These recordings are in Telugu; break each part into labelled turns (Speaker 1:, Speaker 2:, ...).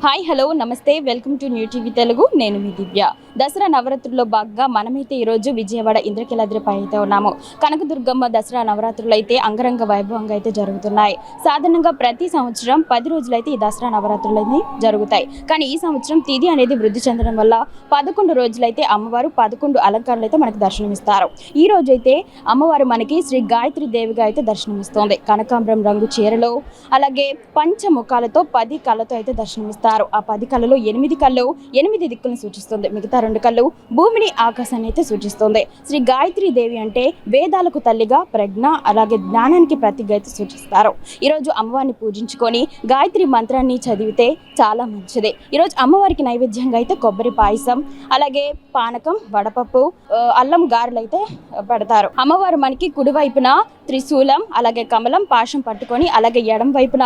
Speaker 1: హాయ్ హలో నమస్తే welcome to new TV Telugu. నేను మీ దివ్య. దసరా నవరాత్రుల్లో భాగంగా మనమైతే ఈరోజు విజయవాడ ఇంద్రకీలాద్రిపై అయితే ఉన్నాము. కనకదుర్గమ్మ దసరా నవరాత్రులు అయితే అంగరంగ వైభవంగా అయితే జరుగుతున్నాయి. సాధారణంగా ప్రతి సంవత్సరం 10 రోజులైతే ఈ దసరా నవరాత్రులు అయితే జరుగుతాయి. కానీ ఈ సంవత్సరం తిథి అనేది వృద్ధి చెందడం వల్ల 11 రోజులైతే అమ్మవారు 11 అలంకారాలు అయితే మనకు దర్శనమిస్తారు. ఈ రోజైతే అమ్మవారు మనకి శ్రీ గాయత్రి దేవిగా అయితే దర్శనమిస్తోంది. కనకాంబరం రంగు చీరలో అలాగే పంచముఖాలతో 10 కళ్ళతో అయితే దర్శనమిస్తారు. ఆ 10 కళ్ళలో 8 కళ్ళు 8 దిక్కులను సూచిస్తుంది. మిగతా 2 కళ్ళు భూమిని ఆకాశాన్ని అయితే సూచిస్తుంది. శ్రీ గాయత్రి దేవి అంటే వేదాలకు తల్లిగా, ప్రజ్ఞ అలాగే జ్ఞానానికి ప్రతీకగా అయితే సూచిస్తారు. ఈరోజు అమ్మవారిని పూజించుకొని గాయత్రి మంత్రాన్ని చదివితే చాలా మంచిది. ఈరోజు అమ్మవారికి నైవేద్యంగా అయితే కొబ్బరి పాయసం అలాగే పానకం, వడపప్పు, అల్లం గారెలు అయితే పెడతారు. అమ్మవారు మనకి కుడివైపున త్రిశూలం అలాగే కమలం పాశం పట్టుకొని అలాగే ఎడం వైపున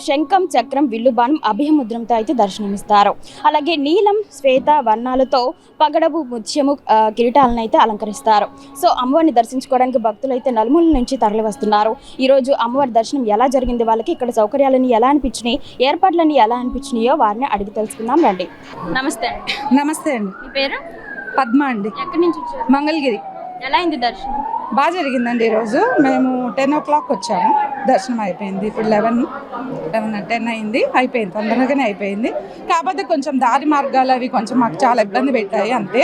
Speaker 1: శంఖం, చక్రం, విల్లుబాణం, అభయముద్రంతో అయితే దర్శనమిస్తారు. అలాగే నీలం, శ్వేత వర్ణాలతో పగడపు, ముత్యము కిరీటాలను అయితే అలంకరిస్తారు. సో అమ్మవారిని దర్శించుకోవడానికి భక్తులు అయితే నలుమూల నుంచి తరలి వస్తున్నారు. ఈరోజు అమ్మవారి దర్శనం ఎలా జరిగింది, వాళ్ళకి ఇక్కడ సౌకర్యాలని ఎలా అనిపించినాయి, ఏర్పాట్లన్నీ ఎలా అనిపించినాయో వారిని అడిగి తెలుసుకుందాం రండి. నమస్తే.
Speaker 2: నమస్తే అండి.
Speaker 1: మీ పేరు?
Speaker 2: పద్మ అండి.
Speaker 1: ఎక్కడి నుంచి వచ్చారు?
Speaker 2: మంగళగిరి.
Speaker 1: ఎలా అయింది దర్శనం?
Speaker 2: బాగా జరిగిందండి. ఈరోజు మేము 10 o'clock వచ్చాము. దర్శనం అయిపోయింది. ఇప్పుడు 10 అయింది. అయిపోయింది, తొందరగానే అయిపోయింది. కాకపోతే కొంచెం దారి మార్గాలు అవి కొంచెం మాకు చాలా ఇబ్బంది పెట్టాయి అంతే.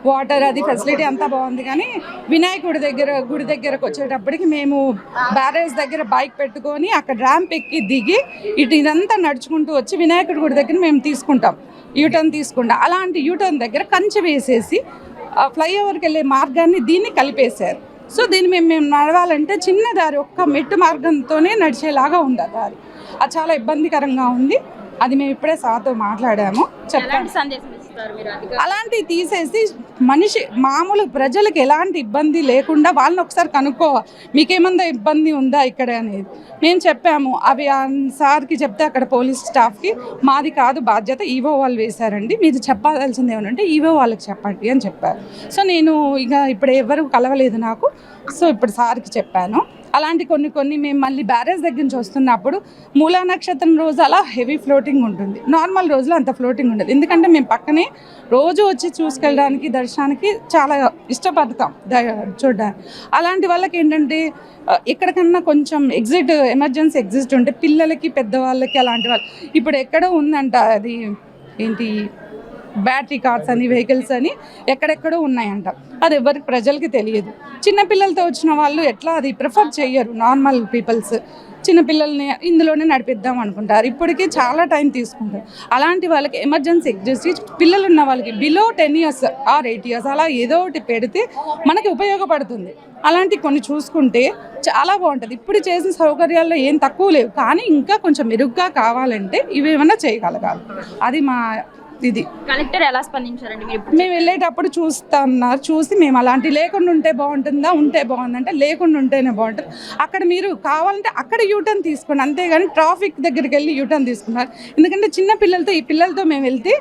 Speaker 2: వాటర్ అది ఫెసిలిటీ అంతా బాగుంది. కానీ వినాయకుడి గుడి దగ్గరకు వచ్చేటప్పటికి మేము బ్యారేజ్ దగ్గర బైక్ పెట్టుకొని అక్కడ ర్యాంప్ ఎక్కి దిగి ఇదంతా నడుచుకుంటూ వచ్చి వినాయకుడి గుడి దగ్గర మేము తీసుకుంటాం, యూటర్న్ తీసుకుంటాం. అలాంటి యూటర్న్ దగ్గర కంచె వేసేసి ఫ్లైఓవర్కి వెళ్ళే మార్గాన్ని దీన్ని కలిపేశారు. సో దీన్ని మేము నడవాలంటే చిన్న దారి, ఒక్క మెట్టు మార్గంతోనే నడిచేలాగా ఉంది ఆ దారి. అది చాలా ఇబ్బందికరంగా ఉంది. అది మేము ఇప్పుడే సార్తో మాట్లాడాము, చెప్తాను. అలాంటివి తీసేసి మనిషి మామూలు ప్రజలకు ఎలాంటి ఇబ్బంది లేకుండా వాళ్ళని ఒకసారి కనుక్కోవాలి, మీకేమన్నా ఇబ్బంది ఉందా ఇక్కడ అనేది. మేము చెప్పాము, అవి సార్కి చెప్తే అక్కడ పోలీస్ స్టాఫ్కి మాది కాదు బాధ్యత, ఈవో వాళ్ళు వేశారండి, మీరు చెప్పాల్సింది ఏమంటే ఈవో వాళ్ళకి చెప్పండి అని చెప్పారు. సో నేను ఇక ఇప్పుడు ఎవరు కలవలేదు నాకు, సో ఇప్పుడు సార్కి చెప్పాను. అలాంటి కొన్ని మేము మళ్ళీ బ్యారేజ్ దగ్గర నుంచి వస్తున్నప్పుడు మూలా నక్షత్రం రోజు అలా హెవీ ఫ్లోటింగ్ ఉంటుంది, నార్మల్ రోజులో అంత ఫ్లోటింగ్ ఉండదు. ఎందుకంటే మేము పక్కనే రోజు వచ్చి చూసుకెళ్ళడానికి దర్శనానికి చాలా ఇష్టపడతాం చూడడానికి. అలాంటి వాళ్ళకి ఏంటంటే ఎక్కడికన్నా కొంచెం ఎమర్జెన్సీ ఎగ్జిట్ ఉంటే పిల్లలకి, పెద్దవాళ్ళకి, అలాంటి వాళ్ళు ఇప్పుడు ఎక్కడో ఉందంట, అది ఏంటి బ్యాటరీ కార్స్ అని, వెహికల్స్ అని ఎక్కడెక్కడో ఉన్నాయంట. అది ఎవరికి ప్రజలకి తెలియదు. చిన్నపిల్లలతో వచ్చిన వాళ్ళు ఎట్లా అది ప్రిఫర్ చెయ్యరు. నార్మల్ పీపుల్స్ చిన్నపిల్లల్ని ఇందులోనే నడిపిద్దాం అనుకుంటారు. ఇప్పటికీ చాలా టైం తీసుకుంటారు. అలాంటి వాళ్ళకి ఎమర్జెన్సీ ఎగ్జిస్ట్ పిల్లలు ఉన్న వాళ్ళకి బిలో 10 years ఆర్ 8 years అలా ఏదో ఒకటి పెడితే మనకి ఉపయోగపడుతుంది. అలాంటి కొన్ని చూసుకుంటే చాలా బాగుంటుంది. ఇప్పుడు చేసిన సౌకర్యాల్లో ఏం తక్కువ లేవు, కానీ ఇంకా కొంచెం మెరుగ్గా కావాలంటే ఇవేమన్నా చేయగలగాలి. అది మా ఇది.
Speaker 1: కలెక్టర్ ఎలా స్పందించారండి?
Speaker 2: మేము వెళ్ళేటప్పుడు చూస్తున్నారు, చూసి మేము అలాంటి లేకుండా ఉంటే బాగుంటుందా, ఉంటే బాగుందంటే లేకుండా ఉంటేనే బాగుంటుంది. అక్కడ మీరు కావాలంటే అక్కడ యూటర్న్ తీసుకోండి, అంతేగాని ట్రాఫిక్ దగ్గరికి వెళ్ళి యూటర్న్ తీసుకున్నారు. ఎందుకంటే చిన్న పిల్లలతో ఈ పిల్లలతో మేము వెళ్తే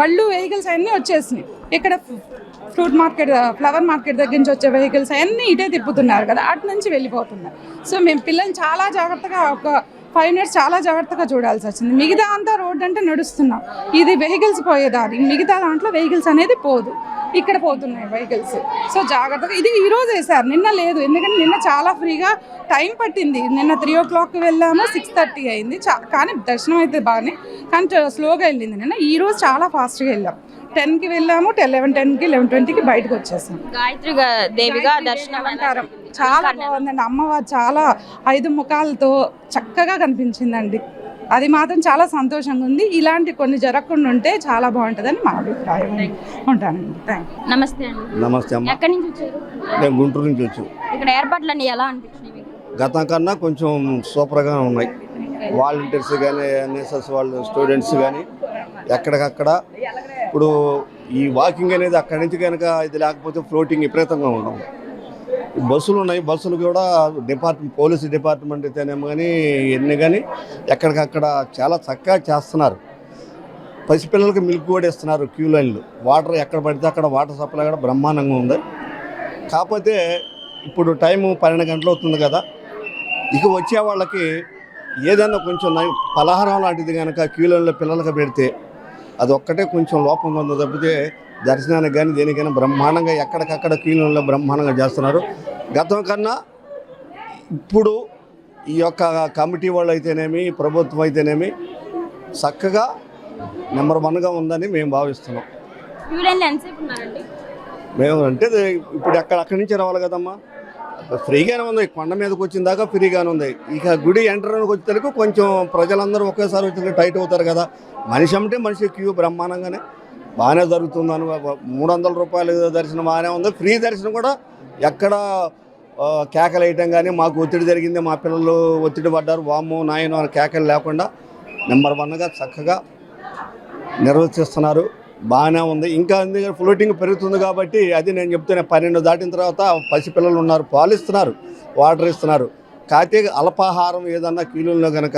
Speaker 2: బళ్ళు, వెహికల్స్ అన్నీ వచ్చేసినాయి. ఇక్కడ ఫ్రూట్ మార్కెట్, ఫ్లవర్ మార్కెట్ దగ్గర నుంచి వచ్చే వెహికల్స్ అన్నీ ఇటే తిప్పుతున్నారు కదా, అటు నుంచి వెళ్ళిపోతున్నారు. సో మేము పిల్లల్ని చాలా జాగ్రత్తగా ఒక 5 minutes చాలా జాగ్రత్తగా చూడాల్సి వచ్చింది. మిగతా అంతా రోడ్ అంటే నడుస్తున్నాం, ఇది వెహికల్స్ పోయేదారి, మిగతా దాంట్లో వెహికల్స్ అనేది పోదు, ఇక్కడ పోతున్నాయి వెహికల్స్. సో జాగ్రత్తగా ఇది ఈరోజు వేసారు, నిన్న లేదు. ఎందుకంటే నిన్న చాలా ఫ్రీగా టైం పట్టింది. నిన్న 3 o'clock వెళ్ళాము, 6:30 అయింది. కానీ దర్శనం అయితే బాగానే, కానీ స్లోగా వెళ్ళింది. నిన్న ఈరోజు చాలా ఫాస్ట్గా వెళ్ళాం. 10కి వెళ్ళాము, 11:10కి 11:20కి బయటకు వచ్చేసాం.
Speaker 1: గాయత్రి దేవిగా దర్శనం అంటారు.
Speaker 2: చాలా బాగుందండి. అమ్మవారు చాలా 5 ముఖాలతో చక్కగా కనిపించిందండి. అది మాత్రం చాలా సంతోషంగా ఉంది. ఇలాంటి కొన్ని జరగకుండా ఉంటే చాలా బాగుంటుందని మా అభిప్రాయం. ఉంటానండి.
Speaker 1: నమస్తే అండి.
Speaker 3: నమస్తే అమ్మ.
Speaker 1: ఎక్కడి నుంచి వచ్చారు?
Speaker 3: నేను గుంటూరు నుంచి వచ్చాను.
Speaker 1: ఇక్కడ ఏర్పాట్లన్నీ ఎలా అనిపించినాయి?
Speaker 3: గతం కన్నా కొంచెం సూపర్గా ఉన్నాయి. వాలంటీర్స్ కానీ, ఎన్ఎస్ఎస్ వాళ్ళు, స్టూడెంట్స్ కానీ ఎక్కడికక్కడ. ఇప్పుడు ఈ వాకింగ్ అనేది అక్కడి నుంచి కనుక ఇది లేకపోతే ఫ్లోటింగ్ విపరీతంగా ఉండవు. బస్సులు ఉన్నాయి, బస్సులు కూడా పోలీసు డిపార్ట్మెంట్ అయితేనేమో కానీ ఎన్ని కానీ ఎక్కడికక్కడ చాలా చక్కగా చేస్తున్నారు. పసిపిల్లలకి మిల్క్ కూడా ఇస్తున్నారు, క్యూ లైన్లు. వాటర్ ఎక్కడ పడితే అక్కడ వాటర్ సప్లై కూడా బ్రహ్మాండంగా ఉంది. కాకపోతే ఇప్పుడు టైము 12 గంటలు అవుతుంది కదా, ఇక వచ్చే వాళ్ళకి ఏదన్నా కొంచెం పలహారం లాంటిది కనుక క్యూలైన్లో పిల్లలకు పెడితే అది ఒక్కటే కొంచెం లోపం ఉందో తప్పితే దర్శనానికి కానీ దేనికైనా బ్రహ్మాండంగా ఎక్కడికక్కడ క్యూలైన్లో బ్రహ్మాండంగా చేస్తున్నారు. గతం కన్నా ఇప్పుడు ఈ యొక్క కమిటీ వాళ్ళు అయితేనేమి, ప్రభుత్వం అయితేనేమి చక్కగా నెంబర్ 1గా ఉందని మేము భావిస్తున్నాం.
Speaker 1: క్యూ లైన్లో ఎంతసేపు ఉన్నారండి?
Speaker 3: మేము అంటే ఇప్పుడు అక్కడి నుంచి రావాలి కదమ్మా, ఫ్రీగానే ఉంది. కొండ మీదకి వచ్చిన దాకా ఫ్రీగానే ఉంది. ఇక గుడి ఎంట్రన్కి వచ్చేసరికి కొంచెం ప్రజలందరూ ఒకేసారి వచ్చి టైట్ అవుతారు కదా. మనిషి అంటే మనిషి క్యూ బ్రహ్మాండంగానే బాగానే జరుగుతుంది. 300 రూపాయలు దర్శనం బాగానే ఉంది. ఫ్రీ దర్శనం కూడా ఎక్కడ కేకలు వేయటం కానీ మాకు ఒత్తిడి జరిగింది, మా పిల్లలు ఒత్తిడి పడ్డారు, వామ్మో నాయనో అని కేకలు లేకుండా నెంబర్ 1గా చక్కగా నిర్వర్తిస్తున్నారు. బాగానే ఉంది. ఇంకా ఫ్లోటింగ్ పెరుగుతుంది కాబట్టి అది నేను చెప్తున్నా. 12 దాటిన తర్వాత పసిపిల్లలు ఉన్నారు, పాలు ఇస్తున్నారు, వాటర్ ఇస్తున్నారు. కాకపోతే అల్పాహారం ఏదన్నా క్యూలలో కనుక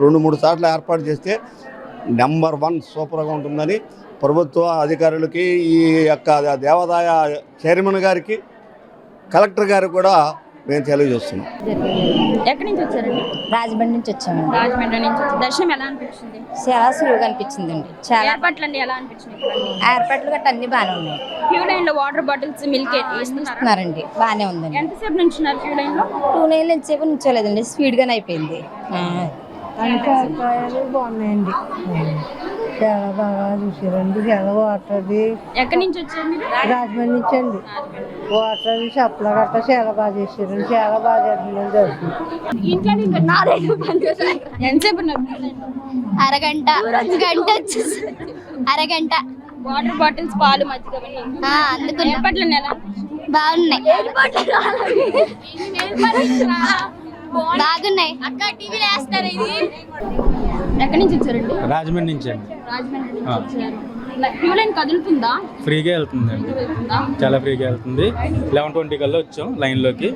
Speaker 3: 2-3 సార్లు ఏర్పాటు చేస్తే నెంబర్ 1 సూపర్గా ఉంటుందని ప్రభుత్వ అధికారులకి, ఈ యొక్క దేవాదాయ చైర్మన్ గారికి, కలెక్టర్ గారికి కూడా మేము తెలియజేస్తున్నాం.
Speaker 1: ఎక్కడి నుంచి వచ్చారండి?
Speaker 4: రాజమండ్రి నుంచి వచ్చామండి.
Speaker 1: రాజమండ్రి నుంచి వచ్చి దర్శనం ఎలా అనిపించింది?
Speaker 4: చాలా సులువుగా అనిపించిందండి. చాలా
Speaker 1: ఏర్పాట్లు అన్ని ఎలా అనిపించింది?
Speaker 4: ఏర్పాట్లు గట్ట అన్ని బాగానే ఉన్నాయి.
Speaker 1: క్యూ లైన్లో వాటర్ బాటిల్స్, మిల్క్
Speaker 4: ఇస్తున్నారండి, బాగానే ఉందండి.
Speaker 1: ఎంతసేపు నుంచున్నారు క్యూ లైన్లో?
Speaker 4: 2 నెలలు ఎంతసేపు నుంచోలేదండి, స్పీడ్గానే అయిపోయింది.
Speaker 5: బాగున్నాయండి, చాలా బాగా చూసారండి. చాలా వాటర్ది.
Speaker 1: ఎక్కడి నుంచి వచ్చారు మీరు?
Speaker 5: రాజమండ్రి నుంచి అండి. వాటర్ సప్లై గట్ట చాలా బాగా చేసారండి, చాలా బాగా జరిగిందండి దర్శనం.
Speaker 1: ఎంతసేపు ఉన్నారు?
Speaker 6: అరగంట అరగంట.
Speaker 1: వాటర్ బాటిల్స్, పాలు, మజ్జిగ
Speaker 6: అందుకున్నా.
Speaker 1: ఏర్పాట్లు ఎలా?
Speaker 6: బాగున్నాయి. బాగున్నాయి. అక్క టీవీలో వేస్తారు. ఇది
Speaker 1: ఎక్కడి నుంచి వచ్చారండి?
Speaker 7: రాజమండ్రి నుంచి అండి.
Speaker 1: రాజమండ్రి నుంచి వచ్చారు. క్యూ లైన్ కదులుతుందా?
Speaker 7: ఫ్రీగా వెళ్తుందండి, చాలా ఫ్రీగా వెళ్తుంది. 11:20 కల్లా వచ్చాం లైన్లోకి.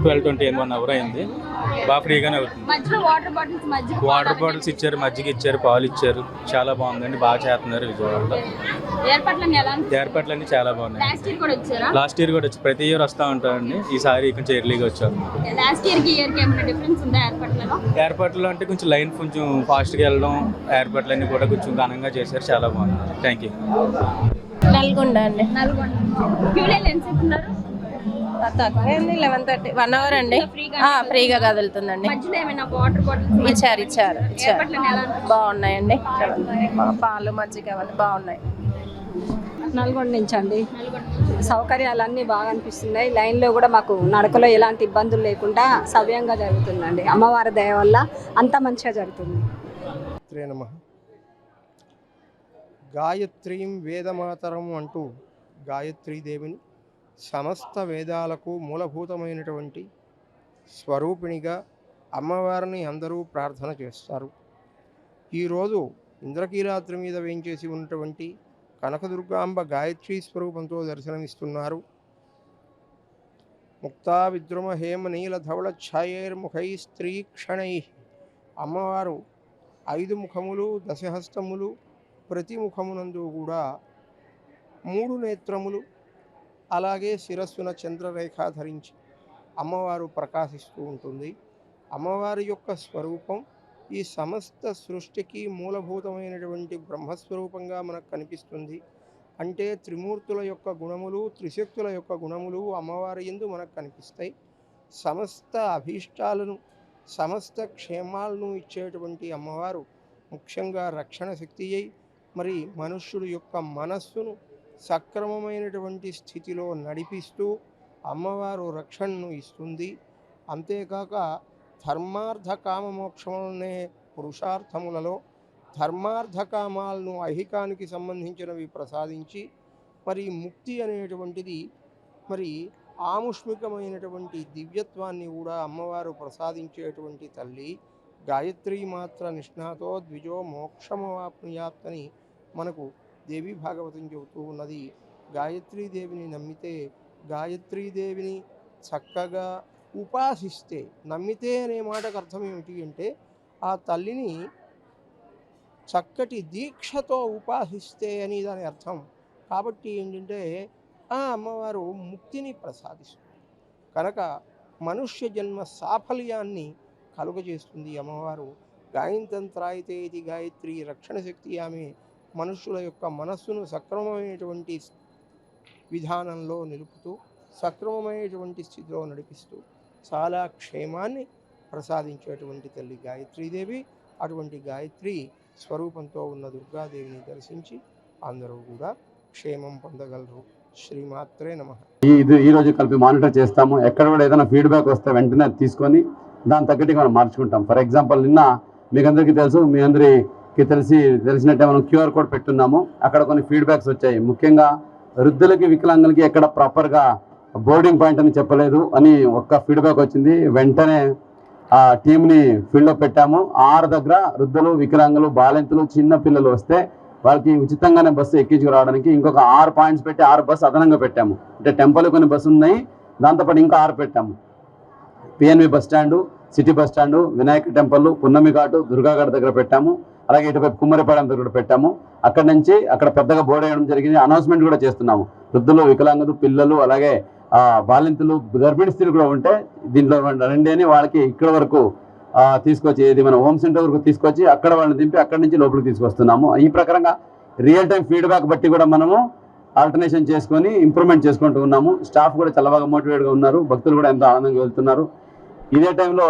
Speaker 7: 12:20 1 అవర్ అయింది. బాగా ఫ్రీగానే అవుతుంది.
Speaker 1: మధ్యలో వాటర్ బాటిల్స్, మజ్జిగ,
Speaker 7: వాటర్ బాటిల్స్ ఇచ్చారు, మజ్జిగ ఇచ్చారు, పాలు ఇచ్చారు. చాలా బాగుందండి, బాగా చేస్తున్నారు విజయవాడలో.
Speaker 1: ఏర్పాట్లన్నీ ఎలా?
Speaker 7: ఏర్పాట్లన్నీ చాలా బాగున్నాయి.
Speaker 1: లాస్ట్ ఇయర్ కూడా వచ్చారా?
Speaker 7: లాస్ట్ ఇయర్ కూడా వచ్చి ప్రతి ఇయర్ వస్తూ ఉంటారండి. ఈసారి కొంచెం ఎర్లీగా వచ్చారు.
Speaker 1: లాస్ట్ ఇయర్ కి ఇయర్ కి ఏమైనా డిఫరెన్స్ ఉందా ఏర్పాట్లలో?
Speaker 7: ఏర్పాట్లు అంటే కొంచెం లైన్ కొంచెం ఫాస్ట్గా వెళ్ళడం, ఏర్పాట్లన్నీ కూడా కొంచెం ఘనంగా చేశారు. చాలా బాగుంది. Thank you.
Speaker 4: నల్గొండ అండి.
Speaker 1: నల్గొండ. క్యూ లైన్ ఎంతసేపు ఉన్నారు?
Speaker 4: 11:30 1 అవర్ అండి. ఫ్రీగా కదులుతుందండి.
Speaker 1: మధ్యలో ఏమైనా వాటర్ బాటిల్స్
Speaker 4: ఇచ్చారు.
Speaker 1: ఏర్పాట్లన్నీ ఎలా?
Speaker 4: బాగున్నాయండి, పాలు మజ్జిగ అవన్నీ బాగున్నాయి.
Speaker 8: నల్గొండ నుంచి అండి. సౌకర్యాలన్నీ బాగా అనిపిస్తున్నాయి. లైన్లో కూడా మాకు నడకలో ఎలాంటి ఇబ్బందులు లేకుండా సవ్యంగా జరుగుతుందండి. అమ్మవారి దయ వల్ల అంత మంచిగా జరుగుతుంది.
Speaker 9: గాయత్రీం వేదమాతరం అంటూ గాయత్రీదేవిని సమస్త వేదాలకు మూలభూతమైనటువంటి స్వరూపిణిగా అమ్మవారిని అందరూ ప్రార్థన చేస్తారు. ఈరోజు ఇంద్రకీలాద్రి మీద వేయించేసి ఉన్నటువంటి కనకదుర్గాంబ గాయత్రీ స్వరూపంతో దర్శనమిస్తున్నారు. ముక్తా విద్రుమ హేమ నీల ధవళ ఛాయైర్ముఖై స్త్రీ క్షణై. అమ్మవారు 5 ముఖములు, దశహస్తములు, ప్రతి ముఖమునందు కూడా 3 నేత్రములు, అలాగే శిరస్సున చంద్రరేఖ ధరించి అమ్మవారు ప్రకాశిస్తూ ఉంటుంది. అమ్మవారి యొక్క స్వరూపం ఈ సమస్త సృష్టికి మూలభూతమైనటువంటి బ్రహ్మస్వరూపంగా మనకు కనిపిస్తుంది. అంటే త్రిమూర్తుల యొక్క గుణములు, త్రిశక్తుల యొక్క గుణములు అమ్మవారి యందు మనకు కనిపిస్తాయి. సమస్త అభీష్టాలను, సమస్త క్షేమాలను ఇచ్చేటువంటి అమ్మవారు ముఖ్యంగా రక్షణ శక్తి అయి మరి మనుష్యుడు యొక్క మనస్సును సక్రమమైనటువంటి స్థితిలో నడిపిస్తూ అమ్మవారు రక్షణను ఇస్తుంది. అంతేకాక ధర్మార్థ కామ మోక్షములనే పురుషార్థములలో ధర్మార్థ కామాలను ఐహికానికి సంబంధించినవి ప్రసాదించి మరి ముక్తి అనేటువంటిది మరి ఆముష్మికమైనటువంటి దివ్యత్వాన్ని కూడా అమ్మవారు ప్రసాదించేటువంటి తల్లి. గాయత్రీ మాత్ర నిష్ణాతో ద్విజో మోక్షమవాప్నుయాత్ అని మనకు దేవి భాగవతం చెబుతూ ఉన్నది. గాయత్రీదేవిని నమ్మితే, గాయత్రీదేవిని చక్కగా ఉపాసిస్తే, నమ్మితే అనే మాటకు అర్థం ఏమిటి అంటే ఆ తల్లిని చక్కటి దీక్షతో ఉపాసిస్తే అని దాని అర్థం. కాబట్టి ఏంటంటే ఆ అమ్మవారు ముక్తిని ప్రసాదిస్తుంది. కనుక మనుష్య జన్మ సాఫల్యాన్ని కలుగజేస్తుంది అమ్మవారు. గాయంతంత్రాయితే ఇది గాయత్రి రక్షణ శక్తి. ఆమె మనుషుల యొక్క మనస్సును సక్రమమైనటువంటి విధానంలో నిలుపుతూ సక్రమమైనటువంటి స్థితిలో నడిపిస్తూ చాలా క్షేమాన్ని ప్రసాదించేటువంటి తల్లి గాయత్రీదేవి. అటువంటి గాయత్రి స్వరూపంతో ఉన్న దుర్గాదేవిని దర్శించి అందరూ కూడా క్షేమం పొందగలరు. శ్రీమాత్రే నమః.
Speaker 10: ఈ రోజు కలిపి మానిటర్ చేస్తాము. ఎక్కడ కూడా ఏదైనా ఫీడ్బ్యాక్ వస్తే వెంటనే తీసుకొని దాని తగ్గట్టుగా మనం మార్చుకుంటాం. ఫర్ ఎగ్జాంపుల్ నిన్న మీకు అందరికీ తెలుసు, మీ అందరికీ తెలిసినట్టే మనం క్యూఆర్ కోడ్ పెట్టున్నాము. అక్కడ కొన్ని ఫీడ్బ్యాక్స్ వచ్చాయి. ముఖ్యంగా వృద్ధులకి వికలాంగులకి ఎక్కడ ప్రాపర్గా బోర్డింగ్ పాయింట్ అని చెప్పలేదు అని ఒక్క ఫీడ్బ్యాక్ వచ్చింది. వెంటనే ఆ టీంని ఫీల్డ్లో పెట్టాము. 6 దగ్గర వృద్ధులు, వికలాంగులు, బాలింతలు, చిన్న పిల్లలు వస్తే వాళ్ళకి ఉచితంగానే బస్సు ఎక్కించుకు రావడానికి ఇంకొక 6 పాయింట్స్ పెట్టి 6 బస్సు అదనంగా పెట్టాము. అంటే టెంపుల్ కొన్ని బస్సులు ఉన్నాయి, దాంతోపాటు ఇంకా 6 పెట్టాము. PNV bus stand, city bus stand, Vinayaka temple, పున్నమి ఘాటు, దుర్గాఘాట్ దగ్గర పెట్టాము. అలాగే ఇటువైపు కుమ్మరిపాలెం దగ్గర పెట్టాము. అక్కడ నుంచి అక్కడ పెద్దగా బోర్డు వేయడం జరిగింది. అనౌన్స్మెంట్ కూడా చేస్తున్నాము. వృద్ధులు, వికలాంగులు, పిల్లలు, అలాగే బాలింతలు, గర్భిణీ స్త్రీలు కూడా ఉంటే దీంట్లో రండి అని వాళ్ళకి ఇక్కడ వరకు తీసుకొచ్చి ఇది మన హోమ్ సెంటర్ వరకు తీసుకొచ్చి అక్కడ వాళ్ళని దింపి అక్కడి నుంచి లోపలికి తీసుకొస్తున్నాము. ఈ ప్రకారంగా రియల్ టైం ఫీడ్బ్యాక్ బట్టి కూడా మనము ఆల్టర్నేషన్ చేసుకొని ఇంప్రూవ్మెంట్ చేసుకుంటూ ఉన్నాము. స్టాఫ్ కూడా చాలా బాగా మోటివేట్గా ఉన్నారు. భక్తులు కూడా ఎంతో ఆనందంగా వెళ్తున్నారు. ఇదే టైంలో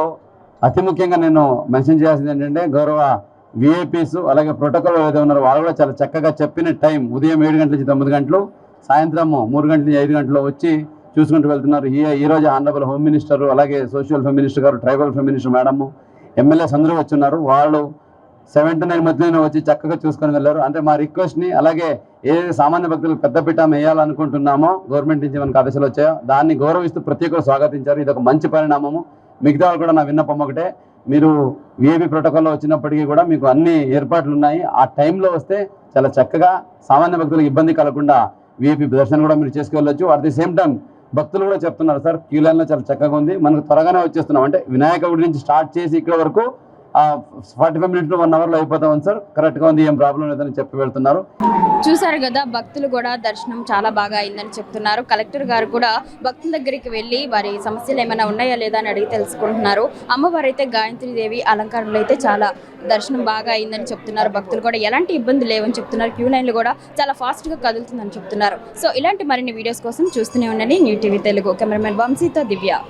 Speaker 10: అతి ముఖ్యంగా నేను మెన్షన్ చేయాల్సింది ఏంటంటే గౌరవ విఐపీస్ అలాగే ప్రోటోకాల్ ఏదైతే ఉన్నారో వాళ్ళు కూడా చాలా చక్కగా చెప్పిన టైం ఉదయం 7 గంటల నుంచి 9 గంటలు, సాయంత్రం 3 గంటల నుంచి 5 గంటలు వచ్చి చూసుకుంటూ వెళ్తున్నారు. ఈరోజు ఆనరబుల్ హోమ్ మినిస్టర్, అలాగే సోషల్ ఫెమ్ మినిస్టర్ గారు, tribal fem minister madam, MLAs అందరూ వచ్చున్నారు. వాళ్ళు 7 to 9 మధ్యలోనే వచ్చి చక్కగా చూసుకొని వెళ్ళారు. అంటే మా రిక్వెస్ట్ని అలాగే ఏ సామాన్య భక్తులకు పెద్దపీట వేయాలనుకుంటున్నామో గవర్నమెంట్ నుంచి మనకు ఆదేశాలు వచ్చాయో దాన్ని గౌరవిస్తూ ప్రతి ఒక్కరు స్వాగతించారు. ఇది ఒక మంచి పరిణామము. మిగతా వాళ్ళు కూడా నా విన్నపం ఒకటే, మీరు విఐపి ప్రోటోకాల్లో వచ్చినప్పటికీ కూడా మీకు అన్ని ఏర్పాట్లు ఉన్నాయి. ఆ టైంలో వస్తే చాలా చక్కగా సామాన్య భక్తులకు ఇబ్బంది కలగకుండా విఐపి దర్శనం కూడా మీరు చేసుకెళ్ళొచ్చు. అట్ ది సేమ్ టైం భక్తులు కూడా చెప్తున్నారు, సార్ క్యూ లైన్లో చాలా చక్కగా ఉంది, మనకు త్వరగానే వచ్చేస్తున్నాం. అంటే వినాయక గుడి నుంచి స్టార్ట్ చేసి ఇక్కడ వరకు 45 minutes 1 hourలో అయిపోతాం సార్, కరెక్ట్గా ఉంది, ఏం ప్రాబ్లం లేదని చెప్పి వెళ్తున్నారు.
Speaker 1: చూసారు కదా, భక్తులు కూడా దర్శనం చాలా బాగా అయిందని చెప్తున్నారు. కలెక్టర్ గారు కూడా భక్తుల దగ్గరికి వెళ్ళి వారి సమస్యలు ఏమైనా ఉన్నాయా లేదా అని అడిగి తెలుసుకుంటున్నారు. అమ్మవారు అయితే గాయత్రీదేవి అలంకారంలో అయితే చాలా దర్శనం బాగా అయిందని చెప్తున్నారు. భక్తులు కూడా ఎలాంటి ఇబ్బందులు లేవని చెప్తున్నారు. క్యూ లైన్లు కూడా చాలా ఫాస్ట్గా కదులుతుందని చెప్తున్నారు. సో ఇలాంటి మరిన్ని వీడియోస్ కోసం చూస్తూనే ఉండండి న్యూ టీవీ తెలుగు. కెమెరామెన్ వంశీతో దివ్య.